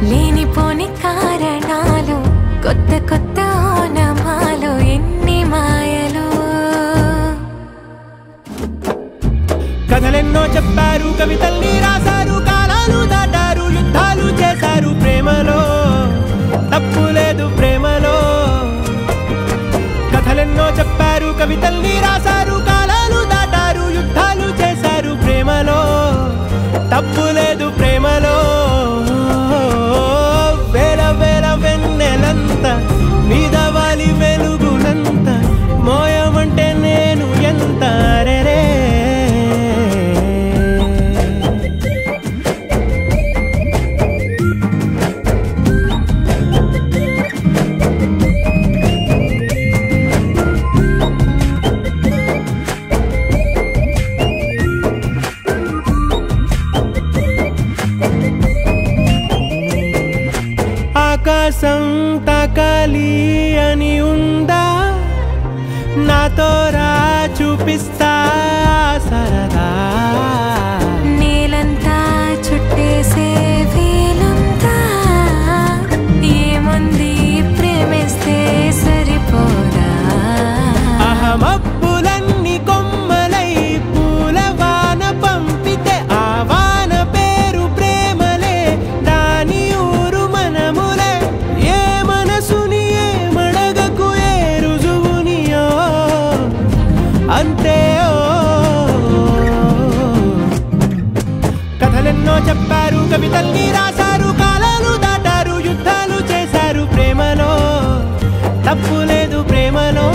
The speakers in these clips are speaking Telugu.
లేనిపోని కారణాలు, కొత్త కొత్త ఓనమాలు, ఎన్ని మాయలు. కథలెన్నో చెప్పారు, కవితల్ని రాశారు, కాలాలు దాటారు, యుద్ధాలు చేశారు ప్రేమలో, తప్పు లేదు ప్రేమలో. కథలెన్నో చెప్పారు, కవితల్ని రాశారు, కాలాలు దాటారు, యుద్ధాలు చేశారు ప్రేమలో, తప్పు లేదు ప్రేమలో. వేల వేల వెన్నెలంత మీద వాలి వెలుగునంత, మోయమంటే నేను ఎంత రే. ఆకాశం తాకాలి అని ఉందా, నాతో రా చూపిస్తా సరదా. నేలంతా చుట్టేసే వీలుందా, ఏముంది ప్రేమిస్తే సరిపోదా. అహమబ్బులన్నీ కొమ్మలై పూల వాన పంపితే, ఆ వాన పేరు ప్రేమలే, దాని ఊరు మనములే. ఏ మనసుని ఏ మడగకు, ఏ రుజువునియో అంతే. కథలెన్నో చెప్పారు, కవితల్ని రాశారు, కాలాలు దాటారు, యుద్ధాలు చేశారు ప్రేమలో, తప్పు లేదు ప్రేమలో.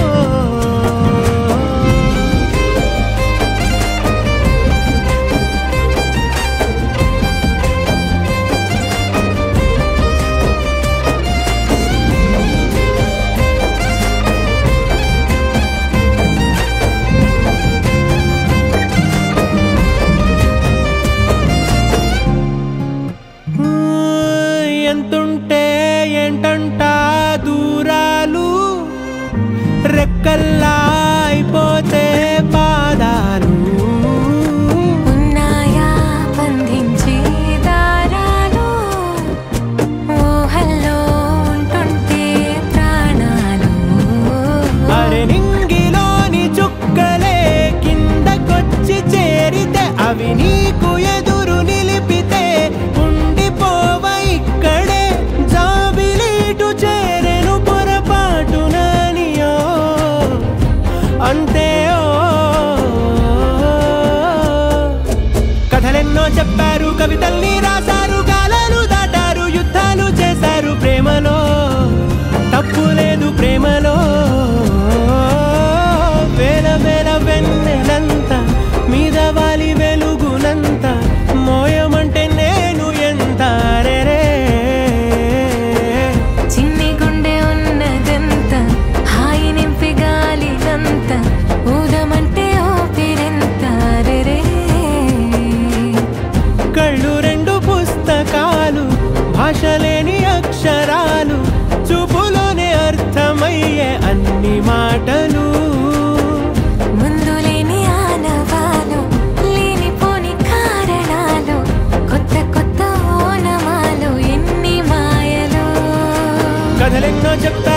ఎంతుంటే ఏంటంట దూరాలు, రెక్కల్లా అయిపోతే పాదాలు. ఉన్నాయా బంధించే దారాలు, ఊహల్లో ఉంటుంటే ప్రాణాలు. అరే నింగిలోని చుక్కలే కిందకొచ్చి చేరితే, అవి నీకు ఎదురు నిలిపితే ఉండిపోవ ఇక్కడే. జాబిలీటు చేరెను పొరపాటుననియో అంతే. కథలెన్నో చెప్పారు, కవితల్ని రాశారు, కాలాలు దాటారు, యుద్ధాలు చేశారు ప్రేమలో, తప్పు లేదు ప్రేమలో. వేల వేల వెన్నెలంత మీద వాలి వెలుగునంత, మోయమంటే నేను ఎంత రే. చిన్ని గుండె ఉన్నదంత, హాయి నింపి గాలినంత, ఊదమంటే ఊపిరెంత రే. కళ్ళు రెండు పుస్తకాలు, భాష లేని అక్షరాలు, చూపులోనే అర్థమయ్యే అన్ని మాటలు. ముందు లేని ఆనవాలు, లేనిపోని కారణాలు, కొత్త కొత్త ఓనమాలు, ఎన్ని మాయలు. కథలెన్నో చెప్తా